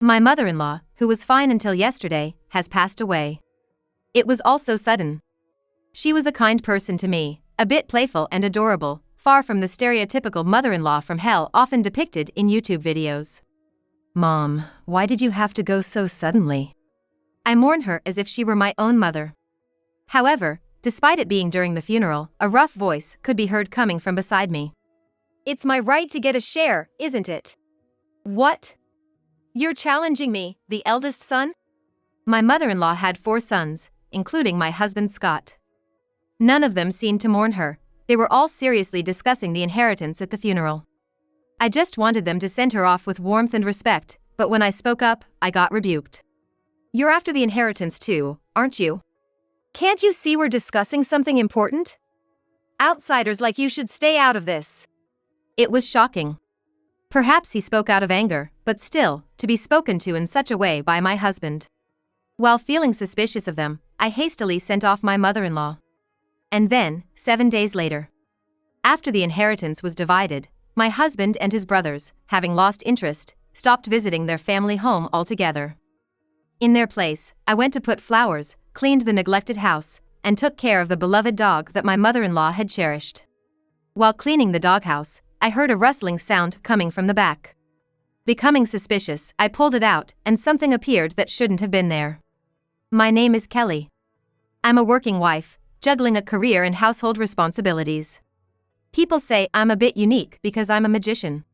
My mother-in-law, who was fine until yesterday, has passed away. It was all so sudden. She was a kind person to me, a bit playful and adorable, far from the stereotypical mother-in-law from hell often depicted in YouTube videos. Mom, why did you have to go so suddenly? I mourn her as if she were my own mother. However, despite it being during the funeral, a rough voice could be heard coming from beside me. It's my right to get a share, isn't it? What? You're challenging me, the eldest son? My mother-in-law had 4 sons, including my husband Scott. None of them seemed to mourn her. They were all seriously discussing the inheritance at the funeral. I just wanted them to send her off with warmth and respect, but when I spoke up, I got rebuked. You're after the inheritance too, aren't you? Can't you see we're discussing something important? Outsiders like you should stay out of this. It was shocking. Perhaps he spoke out of anger, but still, to be spoken to in such a way by my husband. While feeling suspicious of them, I hastily sent off my mother-in-law. And then, 7 days later, after the inheritance was divided, my husband and his brothers, having lost interest, stopped visiting their family home altogether. In their place, I went to put flowers, cleaned the neglected house, and took care of the beloved dog that my mother-in-law had cherished. While cleaning the doghouse, I heard a rustling sound coming from the back. Becoming suspicious, I pulled it out, and something appeared that shouldn't have been there. My name is Kelly. I'm a working wife, juggling a career and household responsibilities. People say I'm a bit unique because I'm a magician.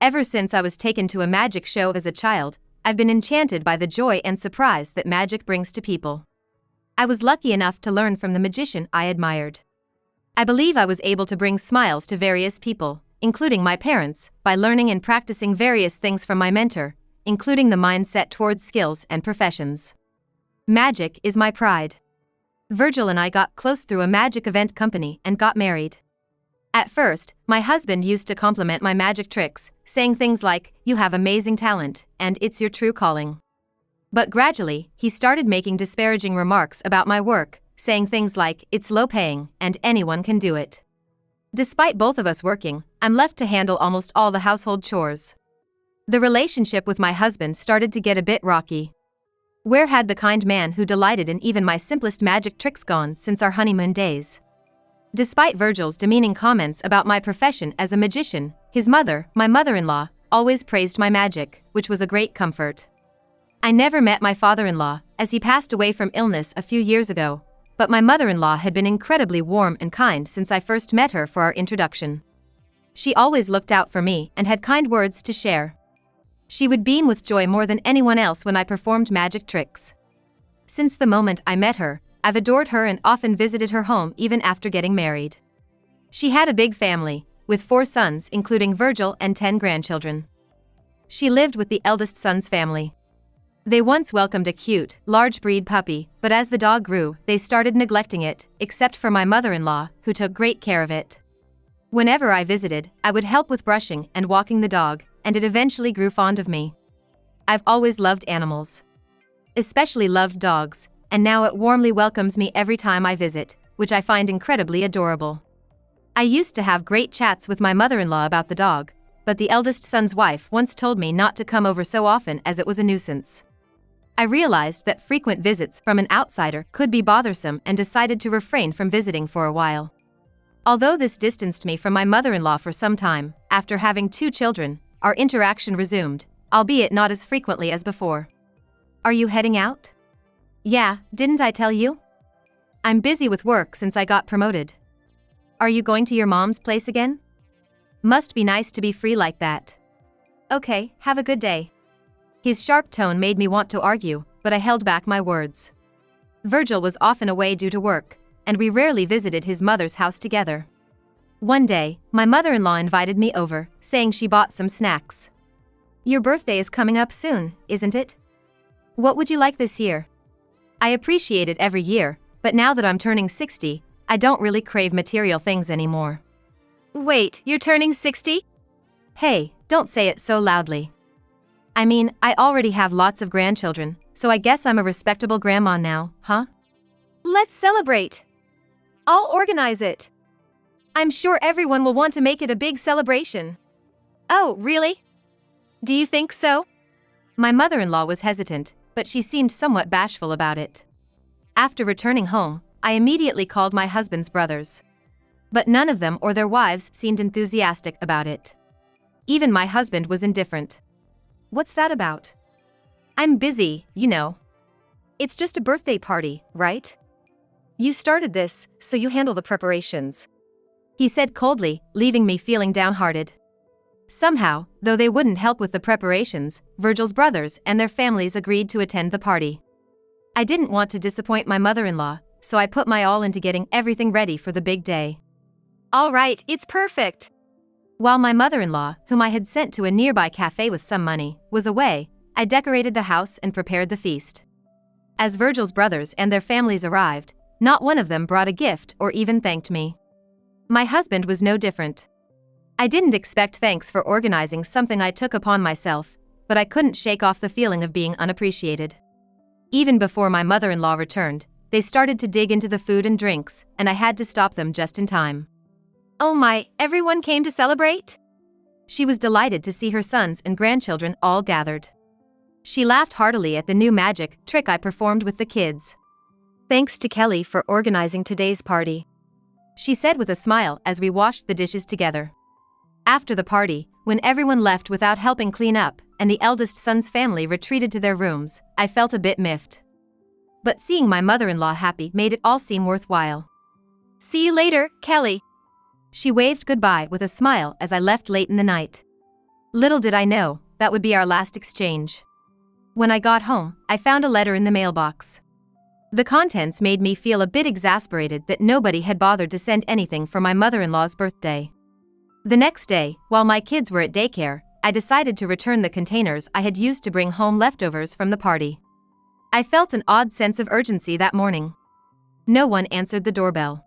Ever since I was taken to a magic show as a child, I've been enchanted by the joy and surprise that magic brings to people. I was lucky enough to learn from the magician I admired. I believe I was able to bring smiles to various people, including my parents, by learning and practicing various things from my mentor, including the mindset towards skills and professions. Magic is my pride. Virgil and I got close through a magic event company and got married. At first, my husband used to compliment my magic tricks, saying things like, "You have amazing talent," and "It's your true calling." But gradually, he started making disparaging remarks about my work, saying things like, "It's low paying, and anyone can do it." Despite both of us working, I'm left to handle almost all the household chores. The relationship with my husband started to get a bit rocky. Where had the kind man who delighted in even my simplest magic tricks gone since our honeymoon days? Despite Virgil's demeaning comments about my profession as a magician, his mother, my mother-in-law, always praised my magic, which was a great comfort. I never met my father-in-law, as he passed away from illness a few years ago, but my mother-in-law had been incredibly warm and kind since I first met her for our introduction. She always looked out for me and had kind words to share. She would beam with joy more than anyone else when I performed magic tricks. Since the moment I met her, I've adored her and often visited her home even after getting married. She had a big family, with 4 sons including Virgil and 10 grandchildren. She lived with the eldest son's family. They once welcomed a cute, large breed puppy, but as the dog grew, they started neglecting it, except for my mother-in-law, who took great care of it. Whenever I visited, I would help with brushing and walking the dog, and it eventually grew fond of me. I've always loved animals. Especially loved dogs, and now it warmly welcomes me every time I visit, which I find incredibly adorable. I used to have great chats with my mother-in-law about the dog, but the eldest son's wife once told me not to come over so often as it was a nuisance. I realized that frequent visits from an outsider could be bothersome and decided to refrain from visiting for a while. Although this distanced me from my mother-in-law for some time, after having 2 children, our interaction resumed, albeit not as frequently as before. Are you heading out? Yeah, didn't I tell you? I'm busy with work since I got promoted. Are you going to your mom's place again? Must be nice to be free like that. Okay, have a good day. His sharp tone made me want to argue, but I held back my words. Virgil was often away due to work, and we rarely visited his mother's house together. One day, my mother-in-law invited me over, saying she bought some snacks. Your birthday is coming up soon, isn't it? What would you like this year? I appreciate it every year, but now that I'm turning 60, I don't really crave material things anymore. Wait, you're turning 60? Hey, don't say it so loudly. I mean, I already have lots of grandchildren, so I guess I'm a respectable grandma now, huh? Let's celebrate. I'll organize it. I'm sure everyone will want to make it a big celebration. Oh, really? Do you think so? My mother-in-law was hesitant, but she seemed somewhat bashful about it. After returning home, I immediately called my husband's brothers. But none of them or their wives seemed enthusiastic about it. Even my husband was indifferent. "What's that about?" "I'm busy, you know." "It's just a birthday party, right? You started this, so you handle the preparations," he said coldly, leaving me feeling downhearted. Somehow, though they wouldn't help with the preparations, Virgil's brothers and their families agreed to attend the party. I didn't want to disappoint my mother-in-law, so I put my all into getting everything ready for the big day. "All right, it's perfect." While my mother-in-law, whom I had sent to a nearby cafe with some money, was away, I decorated the house and prepared the feast. As Virgil's brothers and their families arrived, not one of them brought a gift or even thanked me. My husband was no different. I didn't expect thanks for organizing something I took upon myself, but I couldn't shake off the feeling of being unappreciated. Even before my mother-in-law returned, they started to dig into the food and drinks, and I had to stop them just in time. "Oh my, everyone came to celebrate?" She was delighted to see her sons and grandchildren all gathered. She laughed heartily at the new magic trick I performed with the kids. "Thanks to Kelly for organizing today's party," she said with a smile as we washed the dishes together. After the party, when everyone left without helping clean up, and the eldest son's family retreated to their rooms, I felt a bit miffed. But seeing my mother-in-law happy made it all seem worthwhile. "See you later, Kelly." She waved goodbye with a smile as I left late in the night. Little did I know, that would be our last exchange. When I got home, I found a letter in the mailbox. The contents made me feel a bit exasperated that nobody had bothered to send anything for my mother-in-law's birthday. The next day, while my kids were at daycare, I decided to return the containers I had used to bring home leftovers from the party. I felt an odd sense of urgency that morning. No one answered the doorbell.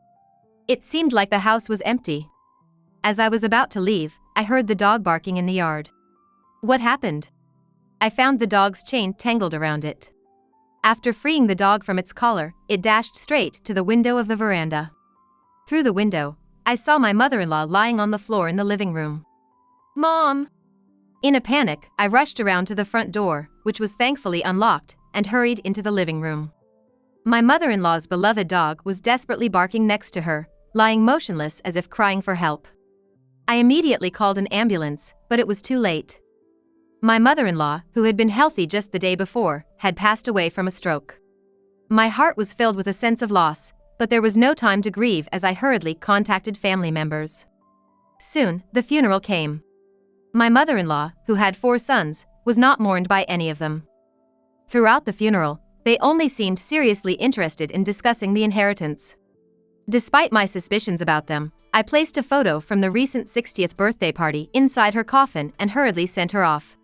It seemed like the house was empty. As I was about to leave, I heard the dog barking in the yard. What happened? I found the dog's chain tangled around it. After freeing the dog from its collar, it dashed straight to the window of the veranda. Through the window, I saw my mother-in-law lying on the floor in the living room. "Mom!" In a panic, I rushed around to the front door, which was thankfully unlocked, and hurried into the living room. My mother-in-law's beloved dog was desperately barking next to her, lying motionless as if crying for help. I immediately called an ambulance, but it was too late. My mother-in-law, who had been healthy just the day before, had passed away from a stroke. My heart was filled with a sense of loss, but there was no time to grieve as I hurriedly contacted family members. Soon, the funeral came. My mother-in-law, who had 4 sons, was not mourned by any of them. Throughout the funeral, they only seemed seriously interested in discussing the inheritance. Despite my suspicions about them, I placed a photo from the recent 60th birthday party inside her coffin and hurriedly sent her off.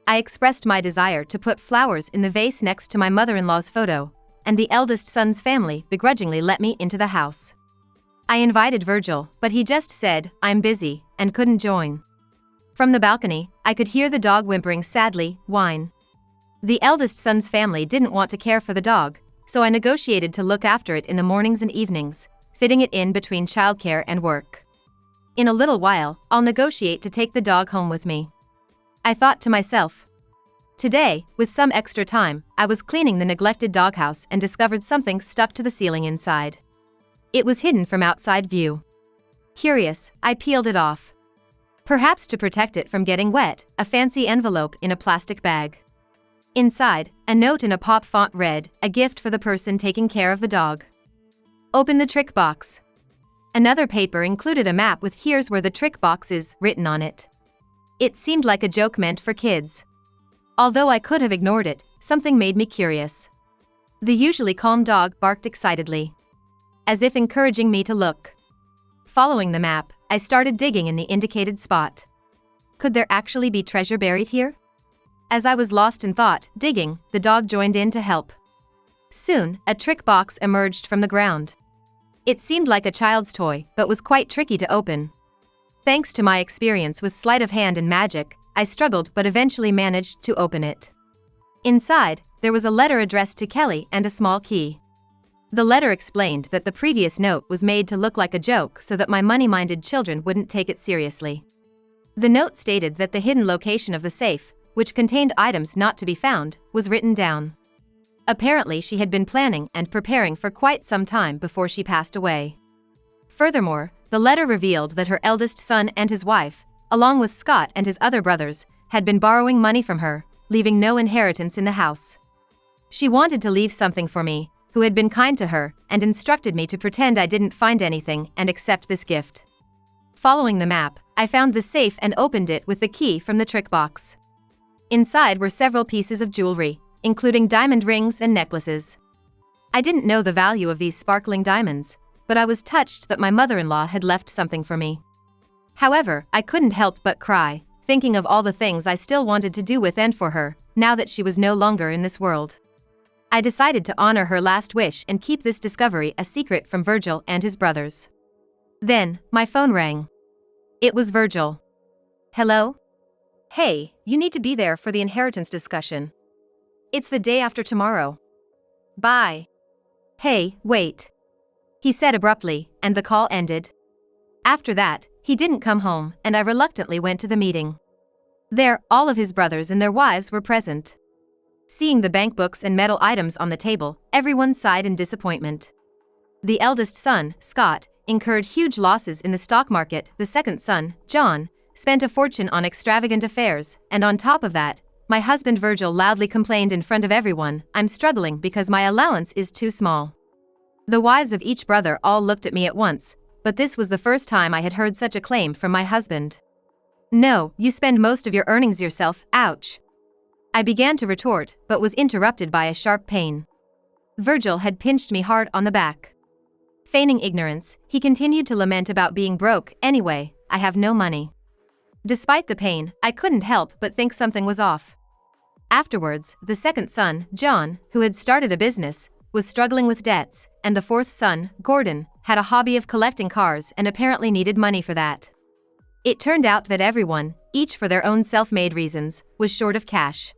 I expressed my desire to put flowers in the vase next to my mother-in-law's photo, and the eldest son's family begrudgingly let me into the house. I invited Virgil, but he just said, "I'm busy," and couldn't join. From the balcony, I could hear the dog whimpering sadly, whine. The eldest son's family didn't want to care for the dog, so I negotiated to look after it in the mornings and evenings, fitting it in between childcare and work. In a little while, I'll negotiate to take the dog home with me. I thought to myself. Today, with some extra time, I was cleaning the neglected doghouse and discovered something stuck to the ceiling inside. It was hidden from outside view. Curious, I peeled it off. Perhaps to protect it from getting wet, a fancy envelope in a plastic bag. Inside, a note in a pop font read, "A gift for the person taking care of the dog." Open the trick box. Another paper included a map with "Here's where the trick box is" written on it. It seemed like a joke meant for kids. Although I could have ignored it, something made me curious. The usually calm dog barked excitedly, as if encouraging me to look. Following the map, I started digging in the indicated spot. Could there actually be treasure buried here? As I was lost in thought, digging, the dog joined in to help. Soon, a trick box emerged from the ground. It seemed like a child's toy, but was quite tricky to open. Thanks to my experience with sleight of hand and magic, I struggled but eventually managed to open it. Inside, there was a letter addressed to Kelly and a small key. The letter explained that the previous note was made to look like a joke so that my money-minded children wouldn't take it seriously. The note stated that the hidden location of the safe which contained items not to be found, was written down. Apparently, she had been planning and preparing for quite some time before she passed away. Furthermore, the letter revealed that her eldest son and his wife, along with Scott and his other brothers, had been borrowing money from her, leaving no inheritance in the house. She wanted to leave something for me, who had been kind to her, and instructed me to pretend I didn't find anything and accept this gift. Following the map, I found the safe and opened it with the key from the trick box. Inside were several pieces of jewelry, including diamond rings and necklaces. I didn't know the value of these sparkling diamonds, but I was touched that my mother-in-law had left something for me. However, I couldn't help but cry, thinking of all the things I still wanted to do with and for her, now that she was no longer in this world. I decided to honor her last wish and keep this discovery a secret from Virgil and his brothers. Then, my phone rang. It was Virgil. Hello? Hey, you need to be there for the inheritance discussion. It's the day after tomorrow. Bye. Hey, wait. He said abruptly, and the call ended. After that, he didn't come home, and I reluctantly went to the meeting. There, all of his brothers and their wives were present. Seeing the bank books and metal items on the table, everyone sighed in disappointment. The eldest son, Scott, incurred huge losses in the stock market. The second son, John, spent a fortune on extravagant affairs, and on top of that, my husband Virgil loudly complained in front of everyone, "I'm struggling because my allowance is too small." The wives of each brother all looked at me at once, but this was the first time I had heard such a claim from my husband. "No, you spend most of your earnings yourself, ouch." I began to retort, but was interrupted by a sharp pain. Virgil had pinched me hard on the back. Feigning ignorance, he continued to lament about being broke. "Anyway, I have no money." Despite the pain, I couldn't help but think something was off. Afterwards, the second son, John, who had started a business, was struggling with debts, and the fourth son, Gordon, had a hobby of collecting cars and apparently needed money for that. It turned out that everyone, each for their own self-made reasons, was short of cash.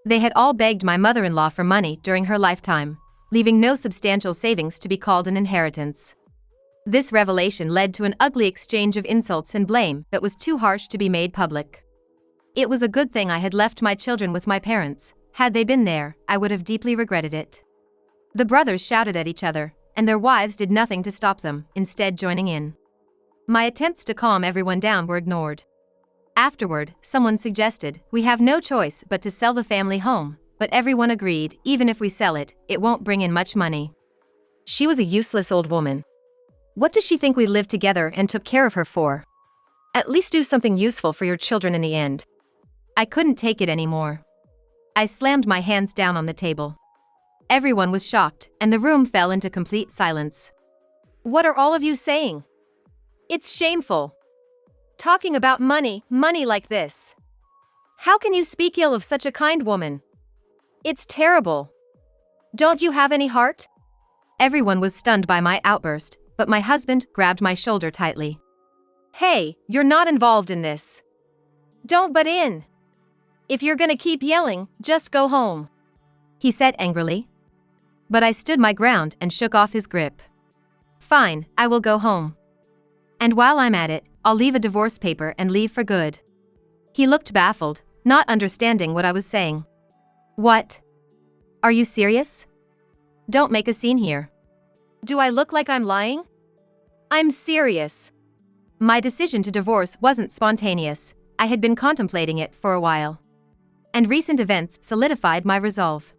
They had all begged my mother-in-law for money during her lifetime, leaving no substantial savings to be called an inheritance. This revelation led to an ugly exchange of insults and blame that was too harsh to be made public. It was a good thing I had left my children with my parents. Had they been there, I would have deeply regretted it. The brothers shouted at each other, and their wives did nothing to stop them, instead joining in. My attempts to calm everyone down were ignored. Afterward, someone suggested, "We have no choice but to sell the family home," but everyone agreed, "Even if we sell it, it won't bring in much money. She was a useless old woman. What does she think we lived together and took care of her for? At least do something useful for your children in the end." I couldn't take it anymore. I slammed my hands down on the table. Everyone was shocked, and the room fell into complete silence. "What are all of you saying? It's shameful. Talking about money like this. How can you speak ill of such a kind woman? It's terrible. Don't you have any heart?" Everyone was stunned by my outburst, but my husband grabbed my shoulder tightly. "Hey, you're not involved in this. Don't butt in. If you're gonna keep yelling, just go home," he said angrily. But I stood my ground and shook off his grip. "Fine, I will go home. And while I'm at it, I'll leave a divorce paper and leave for good." He looked baffled, not understanding what I was saying. "What? Are you serious? Don't make a scene here. Do I look like I'm lying? I'm serious." My decision to divorce wasn't spontaneous. I had been contemplating it for a while. And recent events solidified my resolve.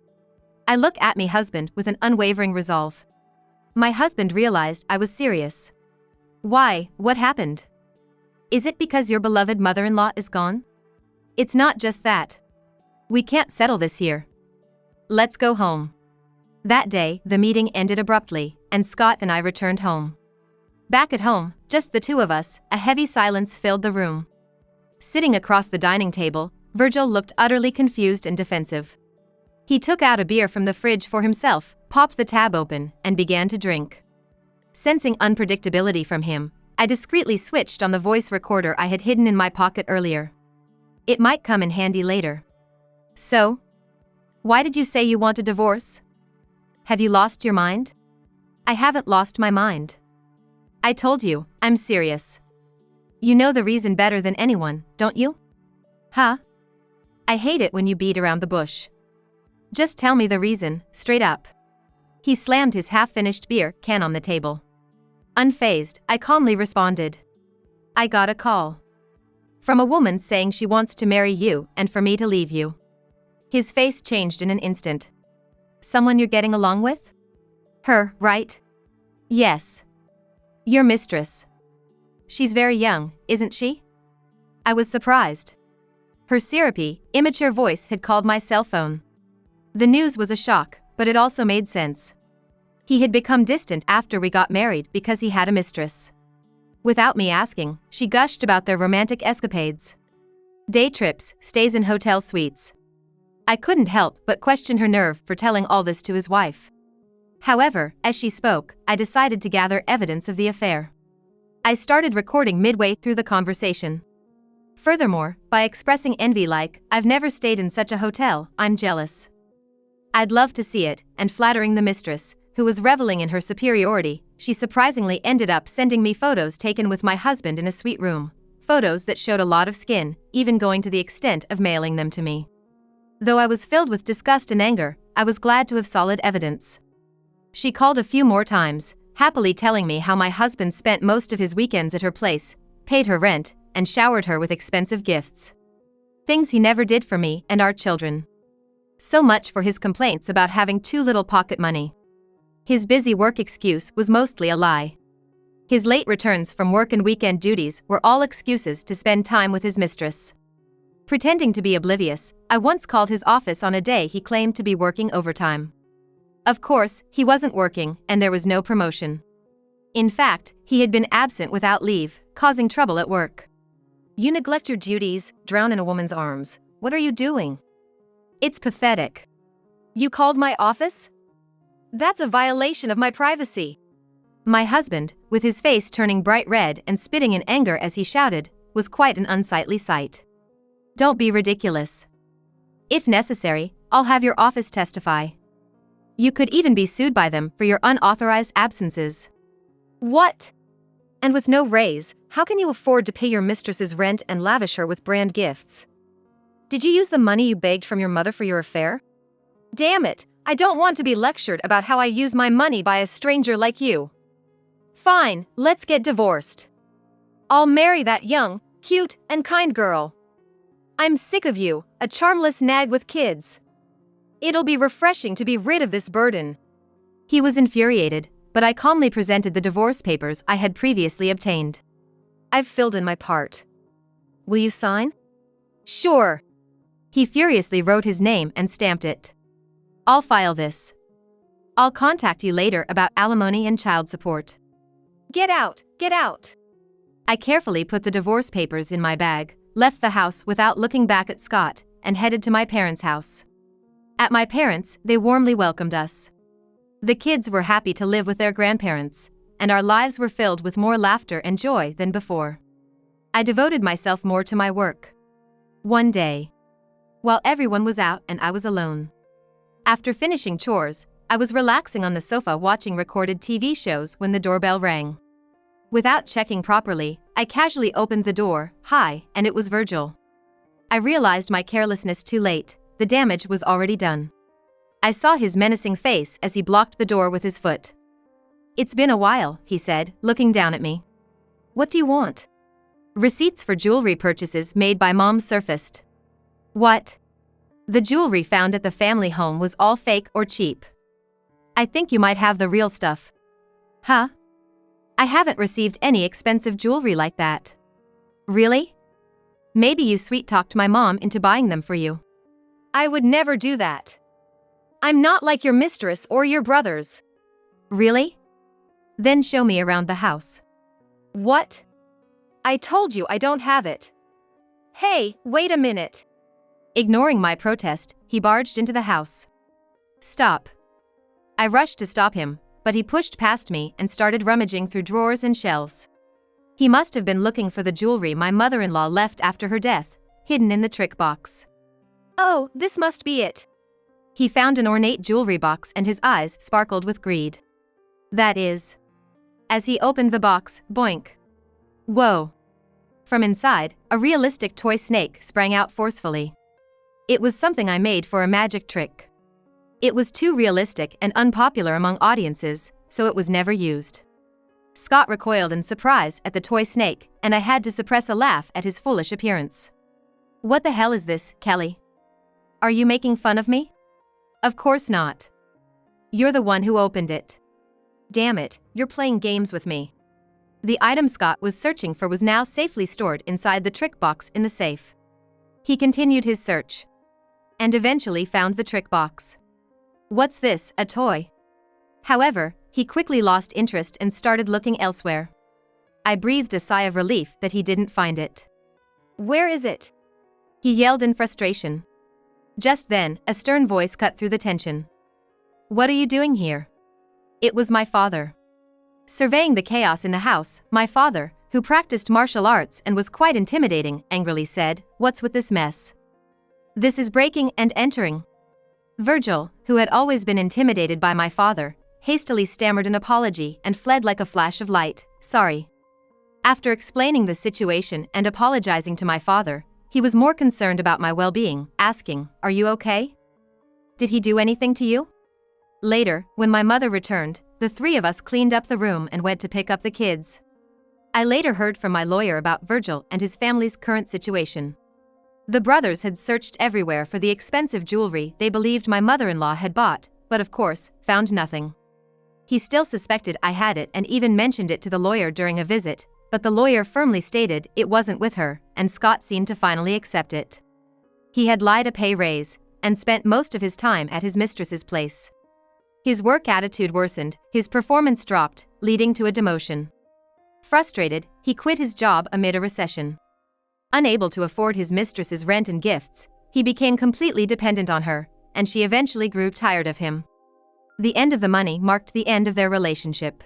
I looked at my husband with an unwavering resolve. My husband realized I was serious. "Why, what happened? Is it because your beloved mother-in-law is gone?" "It's not just that. We can't settle this here. Let's go home." That day, the meeting ended abruptly, and Scott and I returned home. Back at home, just the two of us, a heavy silence filled the room. Sitting across the dining table, Virgil looked utterly confused and defensive. He took out a beer from the fridge for himself, popped the tab open, and began to drink. Sensing unpredictability from him, I discreetly switched on the voice recorder I had hidden in my pocket earlier. It might come in handy later. "So? Why did you say you want a divorce? Have you lost your mind?" "I haven't lost my mind. I told you, I'm serious. You know the reason better than anyone, don't you?" "Huh? I hate it when you beat around the bush. Just tell me the reason, straight up. He slammed his half-finished beer can on the table. Unfazed, I calmly responded. I got a call. From a woman saying she wants to marry you and for me to leave you. His face changed in an instant. Someone you're getting along with? Her, right? Yes. Your mistress. She's very young, isn't she? I was surprised. Her syrupy, immature voice had called my cell phone. The news was a shock, but it also made sense. He had become distant after we got married because he had a mistress. Without me asking, she gushed about their romantic escapades. Day trips, stays in hotel suites. I couldn't help but question her nerve for telling all this to his wife. However, as she spoke, I decided to gather evidence of the affair. I started recording midway through the conversation. Furthermore, by expressing envy like, I've never stayed in such a hotel, I'm jealous. I'd love to see it, and flattering the mistress, who was reveling in her superiority, she surprisingly ended up sending me photos taken with my husband in a suite room. Photos that showed a lot of skin, even going to the extent of mailing them to me. Though I was filled with disgust and anger, I was glad to have solid evidence. She called a few more times, happily telling me how my husband spent most of his weekends at her place, paid her rent, and showered her with expensive gifts. Things he never did for me and our children. So much for his complaints about having too little pocket money. His busy work excuse was mostly a lie. His late returns from work and weekend duties were all excuses to spend time with his mistress. Pretending to be oblivious, I once called his office on a day he claimed to be working overtime. Of course, he wasn't working, and there was no promotion. In fact, he had been absent without leave, causing trouble at work. You neglect your duties, drown in a woman's arms. What are you doing? It's pathetic. You called my office? That's a violation of my privacy. My husband, with his face turning bright red and spitting in anger as he shouted, was quite an unsightly sight. Don't be ridiculous. If necessary, I'll have your office testify. You could even be sued by them for your unauthorized absences. What? And with no raise, how can you afford to pay your mistress's rent and lavish her with brand gifts? Did you use the money you begged from your mother for your affair? Damn it, I don't want to be lectured about how I use my money by a stranger like you. Fine, let's get divorced. I'll marry that young, cute, and kind girl. I'm sick of you, a charmless nag with kids. It'll be refreshing to be rid of this burden. He was infuriated, but I calmly presented the divorce papers I had previously obtained. I've filled in my part. Will you sign? Sure. He furiously wrote his name and stamped it. I'll file this. I'll contact you later about alimony and child support. Get out, get out. I carefully put the divorce papers in my bag, left the house without looking back at Scott, and headed to my parents' house. At my parents', they warmly welcomed us. The kids were happy to live with their grandparents, and our lives were filled with more laughter and joy than before. I devoted myself more to my work. One day, while everyone was out and I was alone. After finishing chores, I was relaxing on the sofa watching recorded TV shows when the doorbell rang. Without checking properly, I casually opened the door, hi, and it was Virgil. I realized my carelessness too late, the damage was already done. I saw his menacing face as he blocked the door with his foot. It's been a while, he said, looking down at me. What do you want? Receipts for jewelry purchases made by Mom surfaced. What? The jewelry found at the family home was all fake or cheap. I think you might have the real stuff. Huh? I haven't received any expensive jewelry like that. Really? Maybe you sweet-talked my mom into buying them for you. I would never do that. I'm not like your mistress or your brothers. Really? Then show me around the house. What? I told you I don't have it. Hey, wait a minute. Ignoring my protest, he barged into the house. Stop. I rushed to stop him, but he pushed past me and started rummaging through drawers and shelves. He must have been looking for the jewelry my mother-in-law left after her death, hidden in the trick box. Oh, this must be it. He found an ornate jewelry box and his eyes sparkled with greed. That is. As he opened the box, boink. Whoa. From inside, a realistic toy snake sprang out forcefully. It was something I made for a magic trick. It was too realistic and unpopular among audiences, so it was never used. Scott recoiled in surprise at the toy snake, and I had to suppress a laugh at his foolish appearance. What the hell is this, Kelly? Are you making fun of me? Of course not. You're the one who opened it. Damn it, you're playing games with me. The item Scott was searching for was now safely stored inside the trick box in the safe. He continued his search. And eventually found the trick box. What's this, a toy? However, he quickly lost interest and started looking elsewhere. I breathed a sigh of relief that he didn't find it. Where is it? He yelled in frustration. Just then, a stern voice cut through the tension. What are you doing here? It was my father. Surveying the chaos in the house, my father, who practiced martial arts and was quite intimidating, angrily said, "What's with this mess? This is breaking and entering." Virgil, who had always been intimidated by my father, hastily stammered an apology and fled like a flash of light. Sorry. After explaining the situation and apologizing to my father, he was more concerned about my well-being, asking, "Are you okay? Did he do anything to you?" Later, when my mother returned, the three of us cleaned up the room and went to pick up the kids. I later heard from my lawyer about Virgil and his family's current situation. The brothers had searched everywhere for the expensive jewelry they believed my mother-in-law had bought, but of course, found nothing. He still suspected I had it and even mentioned it to the lawyer during a visit, but the lawyer firmly stated it wasn't with her, and Scott seemed to finally accept it. He had lied a pay raise, and spent most of his time at his mistress's place. His work attitude worsened, his performance dropped, leading to a demotion. Frustrated, he quit his job amid a recession. Unable to afford his mistress's rent and gifts, he became completely dependent on her, and she eventually grew tired of him. The end of the money marked the end of their relationship.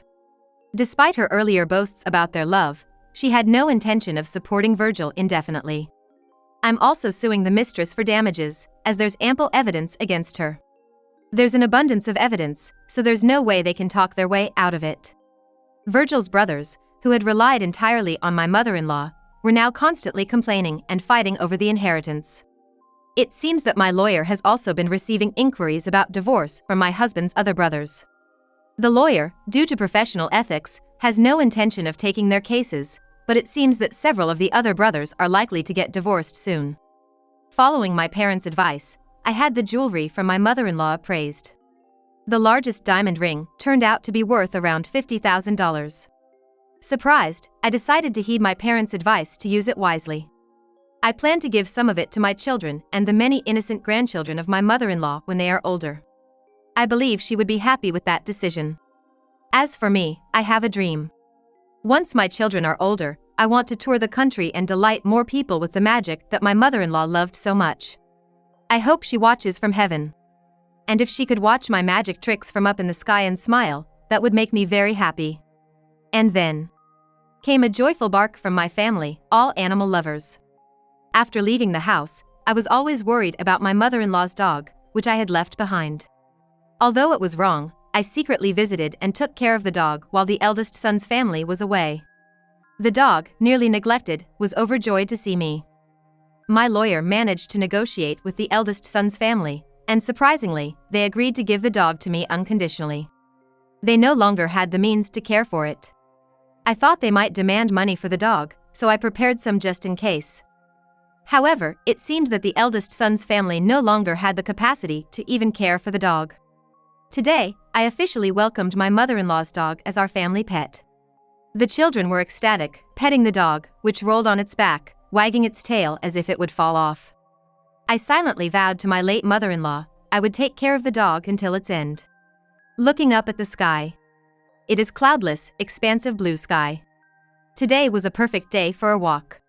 Despite her earlier boasts about their love, she had no intention of supporting Virgil indefinitely. I'm also suing the mistress for damages, as there's ample evidence against her. There's an abundance of evidence, so there's no way they can talk their way out of it. Virgil's brothers, who had relied entirely on my mother-in-law, were now constantly complaining and fighting over the inheritance. It seems that my lawyer has also been receiving inquiries about divorce from my husband's other brothers. The lawyer, due to professional ethics, has no intention of taking their cases, but it seems that several of the other brothers are likely to get divorced soon. Following my parents' advice, I had the jewelry from my mother-in-law appraised. The largest diamond ring turned out to be worth around $50,000. Surprised, I decided to heed my parents' advice to use it wisely. I plan to give some of it to my children and the many innocent grandchildren of my mother-in-law when they are older. I believe she would be happy with that decision. As for me, I have a dream. Once my children are older, I want to tour the country and delight more people with the magic that my mother-in-law loved so much. I hope she watches from heaven. And if she could watch my magic tricks from up in the sky and smile, that would make me very happy. And then came a joyful bark from my family, all animal lovers. After leaving the house, I was always worried about my mother-in-law's dog, which I had left behind. Although it was wrong, I secretly visited and took care of the dog while the eldest son's family was away. The dog, nearly neglected, was overjoyed to see me. My lawyer managed to negotiate with the eldest son's family, and surprisingly, they agreed to give the dog to me unconditionally. They no longer had the means to care for it. I thought they might demand money for the dog, so I prepared some just in case. However, it seemed that the eldest son's family no longer had the capacity to even care for the dog. Today, I officially welcomed my mother-in-law's dog as our family pet. The children were ecstatic, petting the dog, which rolled on its back, wagging its tail as if it would fall off. I silently vowed to my late mother-in-law I would take care of the dog until its end. Looking up at the sky. It is cloudless, expansive blue sky. Today was a perfect day for a walk.